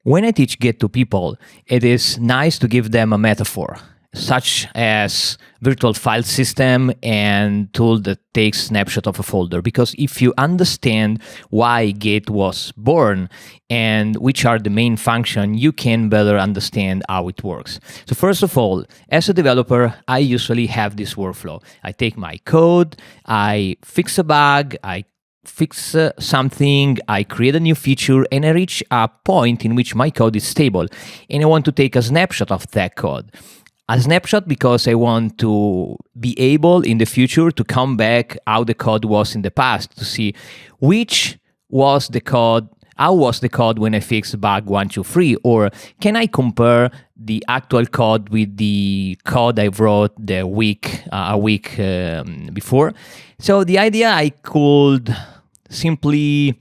When I teach Git to people, it is nice to give them a metaphor, such as virtual file system and tool that takes snapshot of a folder. Because if you understand why Git was born and which are the main function, you can better understand how it works. So first of all, as a developer, I usually have this workflow. I take my code, I fix a bug, I fix something, I create a new feature, and I reach a point in which my code is stable, and I want to take a snapshot of that code. A snapshot because I want to be able in the future to come back how the code was in the past, to see which was the code, how was the code when I fixed bug 1, 2, 3, or can I compare the actual code with the code I wrote a week before. So the idea, I could simply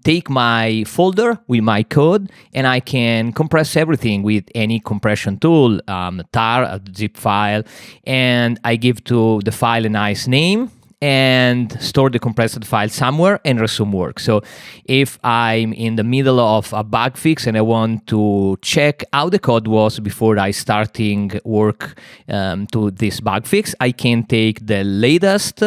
take my folder with my code, and I can compress everything with any compression tool, tar, a zip file, and I give to the file a nice name and store the compressed file somewhere and resume work. So if I'm in the middle of a bug fix and I want to check how the code was before I starting work to this bug fix, I can take the latest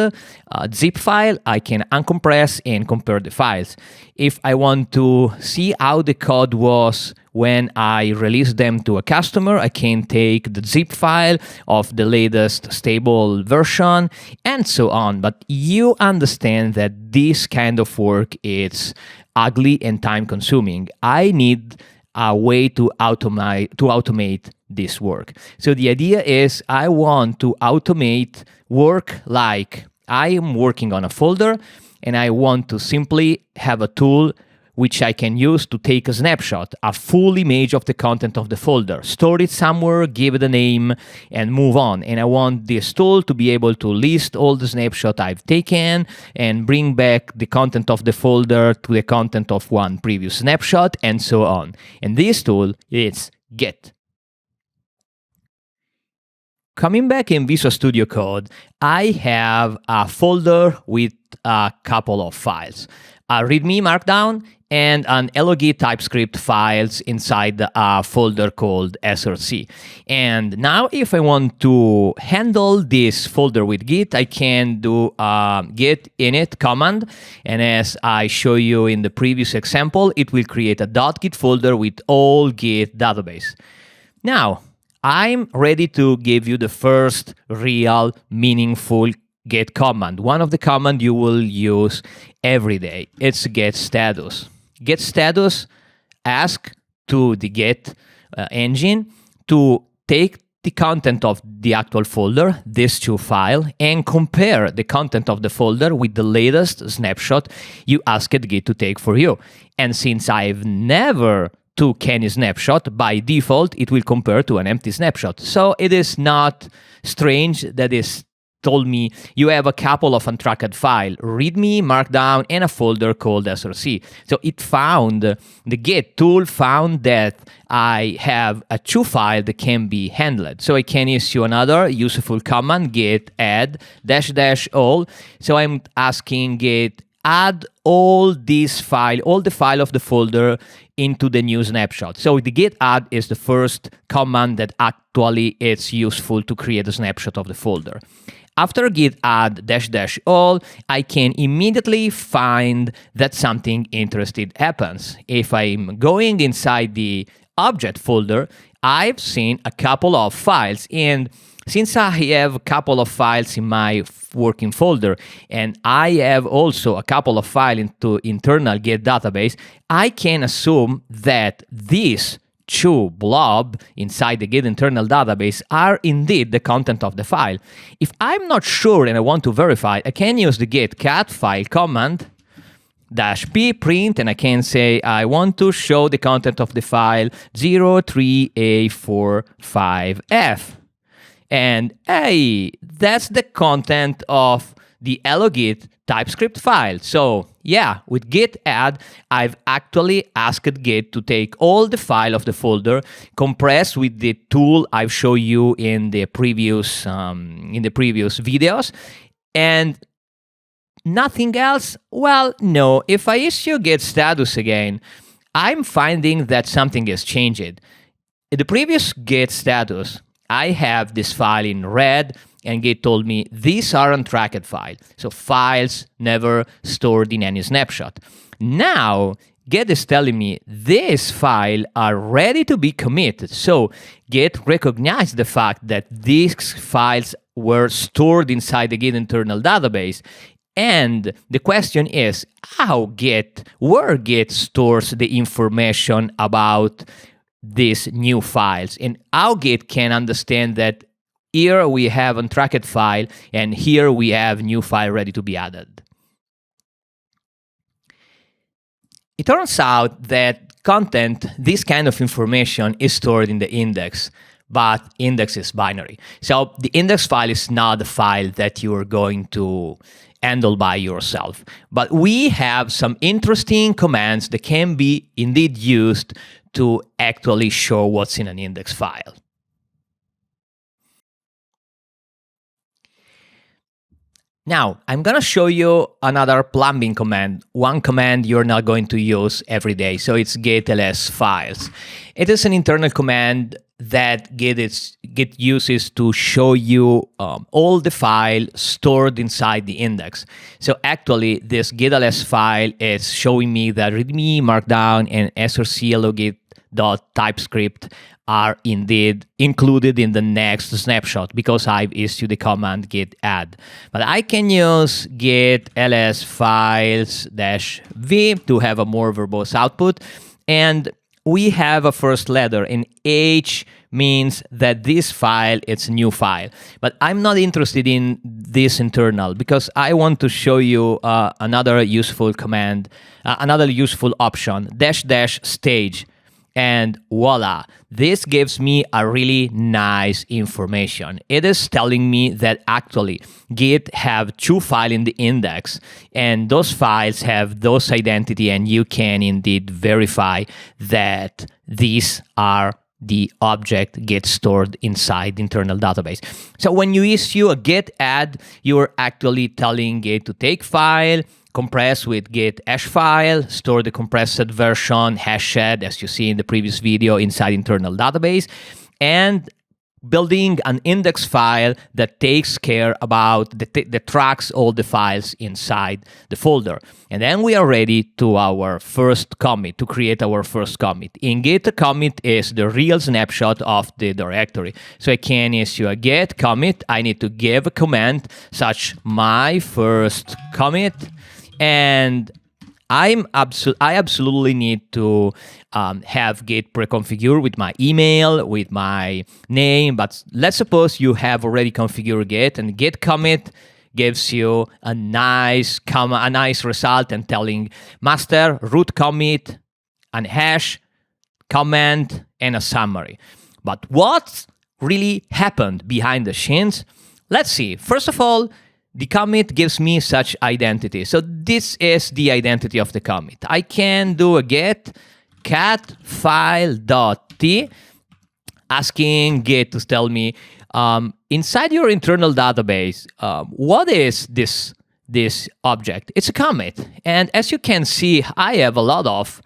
zip file, I can uncompress and compare the files. If I want to see how the code was when I release them to a customer, I can take the zip file of the latest stable version and so on. But you understand that this kind of work is ugly and time consuming. I need a way to automate this work. So the idea is I want to automate work like I am working on a folder and I want to simply have a tool which I can use to take a snapshot, a full image of the content of the folder, store it somewhere, give it a name, and move on. And I want this tool to be able to list all the snapshots I've taken and bring back the content of the folder to the content of one previous snapshot, and so on. And this tool is Git. Coming back in Visual Studio Code, I have a folder with a couple of files, a README Markdown and an LOGit TypeScript files inside a folder called src. And now if I want to handle this folder with Git, I can do a git init command. And as I show you in the previous example, it will create a .git folder with all Git database. Now, I'm ready to give you the first real meaningful Git command. One of the commands you will use every day. It's get status. Get status asks to the Git engine to take the content of the actual folder, this two file, and compare the content of the folder with the latest snapshot you asked Git to take for you. And since I've never took any snapshot, by default, it will compare to an empty snapshot. So it is not strange that is told me you have a couple of untracked files, README, Markdown, and a folder called src. So it found, the Git tool found that I have a two file that can be handled. So I can issue another useful command, git add -- all. So I'm asking Git add all this file, all the file of the folder into the new snapshot. So the git add is the first command that actually is useful to create a snapshot of the folder. After git add -- all, I can immediately find that something interesting happens. If I'm going inside the object folder, I've seen a couple of files, and since I have a couple of files in my working folder, and I have also a couple of files into internal Git database, I can assume that these two blob inside the Git internal database are indeed the content of the file. If I'm not sure and I want to verify, I can use the git cat file command -p print, and I can say I want to show the content of the file 03A45F. And hey, that's the content of the LOGit TypeScript file. So yeah, with git add, I've actually asked Git to take all the file of the folder, compress with the tool I've shown you in the previous videos, and nothing else. Well, no. If I issue git status again, I'm finding that something has changed. In the previous Git status, I have this file in red, and Git told me these are untracked files, so files never stored in any snapshot. Now, Git is telling me these files are ready to be committed. So Git recognized the fact that these files were stored inside the Git internal database. And the question is where Git stores the information about these new files, and how Git can understand that here we have untracked file and here we have new file ready to be added. It turns out that content, this kind of information, is stored in the index, but index is binary. So the index file is not the file that you are going to handle by yourself. But we have some interesting commands that can be indeed used to actually show what's in an index file. Now, I'm going to show you another plumbing command, one command you're not going to use every day. So it's git ls files. It is an internal command that Git uses to show you all the file stored inside the index. So actually, this git ls file is showing me that readme, markdown, and srclogit.typescript are indeed included in the next snapshot because I've issued the command git add. But I can use git ls files -v to have a more verbose output. And we have a first letter, and H means that this file, it's a new file. But I'm not interested in this internal because I want to show you another useful command, another useful option, --stage. And voila, this gives me a really nice information. It is telling me that actually Git have two files in the index, and those files have those identity, and you can indeed verify that these are the object gets stored inside the internal database. So when you issue a git add, you're actually telling Git to take file, compress with git hash file, store the compressed version, hashed, as you see in the previous video, inside internal database, and building an index file that takes care about, that tracks all the files inside the folder. And then we are ready to our first commit, to create our first commit. In Git, a commit is the real snapshot of the directory. So I can issue a git commit. I need to give a command such my first commit, and I absolutely need to have Git pre-configured with my email, with my name. But let's suppose you have already configured Git, and git commit gives you a nice result and telling master root commit, and hash, comment, and a summary. But what really happened behind the scenes? Let's see. First of all, the commit gives me such identity. So this is the identity of the commit. I can do a git cat file.t, asking Git to tell me inside your internal database, what is this object? It's a commit. And as you can see, I have a lot of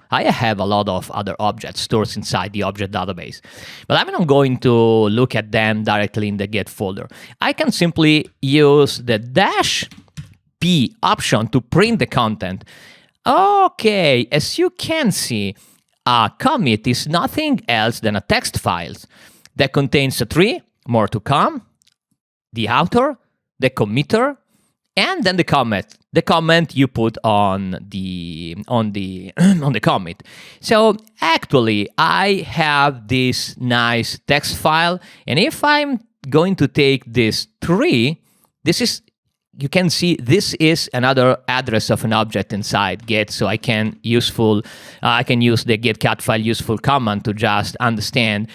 other objects stored inside the object database. But I'm not going to look at them directly in the Git folder. I can simply use the -p option to print the content. Okay, as you can see, a commit is nothing else than a text file that contains a tree, more to come, the author, the committer, and then the comment you put on the commit. So actually, I have this nice text file, and if I'm going to take this tree, you can see this is another address of an object inside Git. So I can use the git cat file useful command to just understand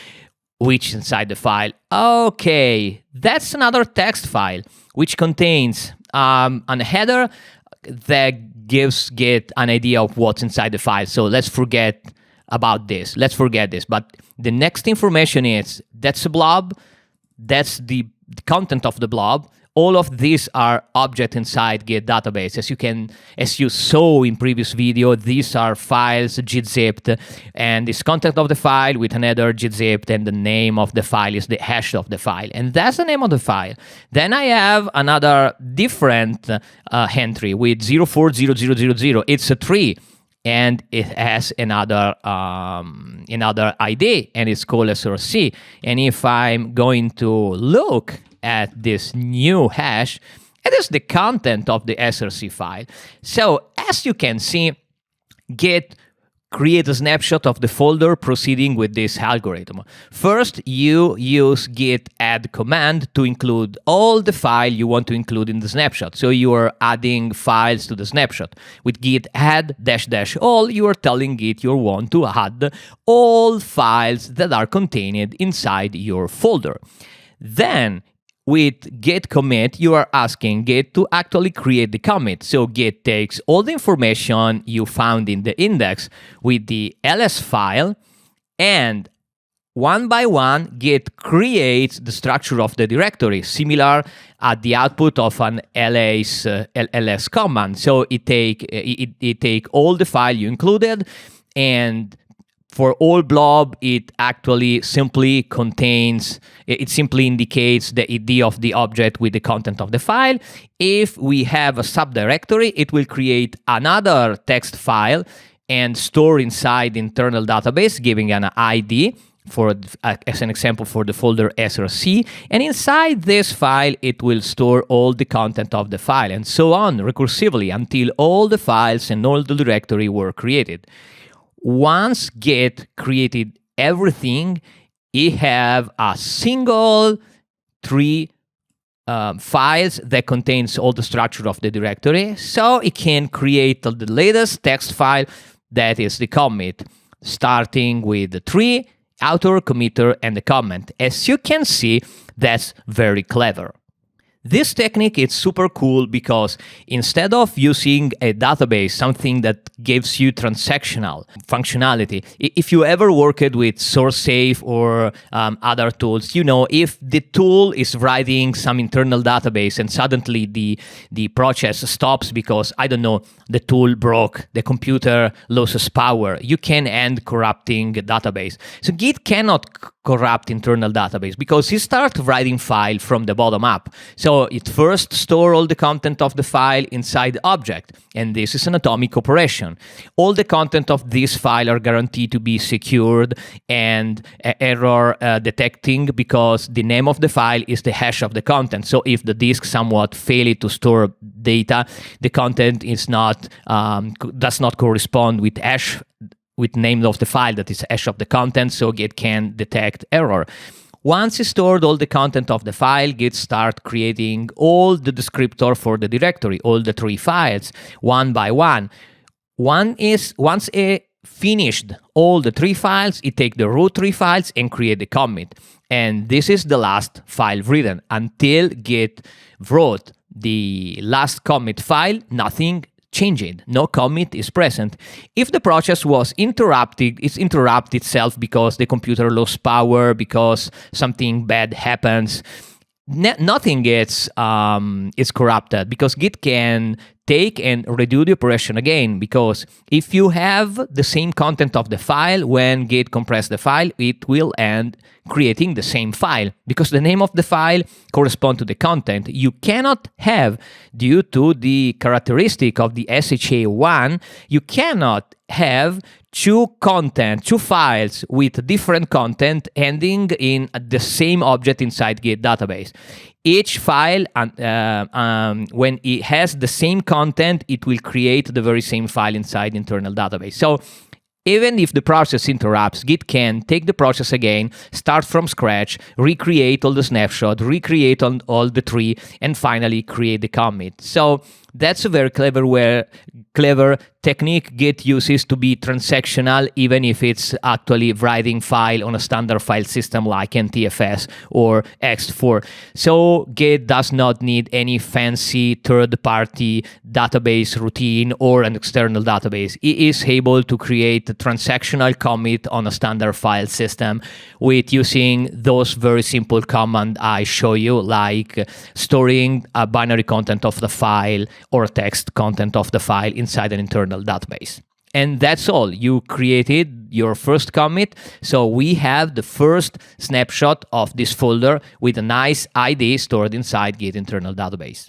which inside the file. Okay, that's another text file which contains a header that gives Git an idea of what's inside the file. So let's forget about this. Let's forget this. But the next information is that's a blob. That's the content of the blob. all of these are objects inside Git database. As you saw in previous video, these are files git zipped, and this content of the file with another git zipped, and the name of the file is the hash of the file, and that's the name of the file. Then I have another different entry with 040000. It's a tree, and it has another ID, and it's called src. And if I'm going to look at this new hash, it is the content of the src file. So as you can see, Git create a snapshot of the folder proceeding with this algorithm. First, you use git add command to include all the file you want to include in the snapshot. So you are adding files to the snapshot. With git add -- all, you are telling Git you want to add all files that are contained inside your folder. Then, with git commit, you are asking Git to actually create the commit. So Git takes all the information you found in the index with the ls file, and one by one, Git creates the structure of the directory, similar at the output of an ls command. So it take all the file you included, and for all blob, it actually simply indicates the ID of the object with the content of the file. If we have a subdirectory, it will create another text file and store inside the internal database, giving an ID as an example for the folder src. And inside this file, it will store all the content of the file, and so on recursively until all the files and all the directory were created. Once Git created everything, it have a single tree files that contains all the structure of the directory, so it can create the latest text file that is the commit, starting with the tree, author, committer, and the comment. As you can see, that's very clever. This technique is super cool because instead of using a database, something that gives you transactional functionality, if you ever worked with SourceSafe or other tools, you know, if the tool is writing some internal database and suddenly the process stops because, I don't know, the tool broke, the computer loses power, you can end corrupting a database. So Git cannot corrupt internal database because it starts writing file from the bottom up. So it first stores all the content of the file inside the object, and this is an atomic operation. All the content of this file are guaranteed to be secured and error detecting, because the name of the file is the hash of the content. So if the disk somewhat fails to store data, the content is not does not correspond with hash, with name of the file that is hash of the content, so Git can detect error. Once you stored all the content of the file, Git start creating all the descriptor for the directory, all the three files, one by one. Once it finished all the three files, it take the root three files and create the commit. And this is the last file written. Until Git wrote the last commit file, nothing changed. No commit is present. If the process was interrupted, it's interrupt itself because the computer lost power, because something bad happens. Nothing gets is corrupted, because Git can take and redo the operation again, because if you have the same content of the file, when Git compress the file, it will end creating the same file, because the name of the file corresponds to the content. You cannot have, due to the characteristic of the SHA-1, you cannot have two files with different content ending in the same object inside Git database. Each file, when it has the same content, it will create the very same file inside the internal database. So even if the process interrupts, Git can take the process again, start from scratch, recreate all the snapshot, recreate all the tree, and finally create the commit. So That's a very clever technique Git uses to be transactional, even if it's actually writing file on a standard file system like NTFS or Ext4. So Git does not need any fancy third-party database routine or an external database. It is able to create a transactional commit on a standard file system with using those very simple commands I show you, like storing a binary content of the file or text content of the file inside an internal database. And that's all. You created your first commit. So we have the first snapshot of this folder with a nice ID stored inside Git internal database.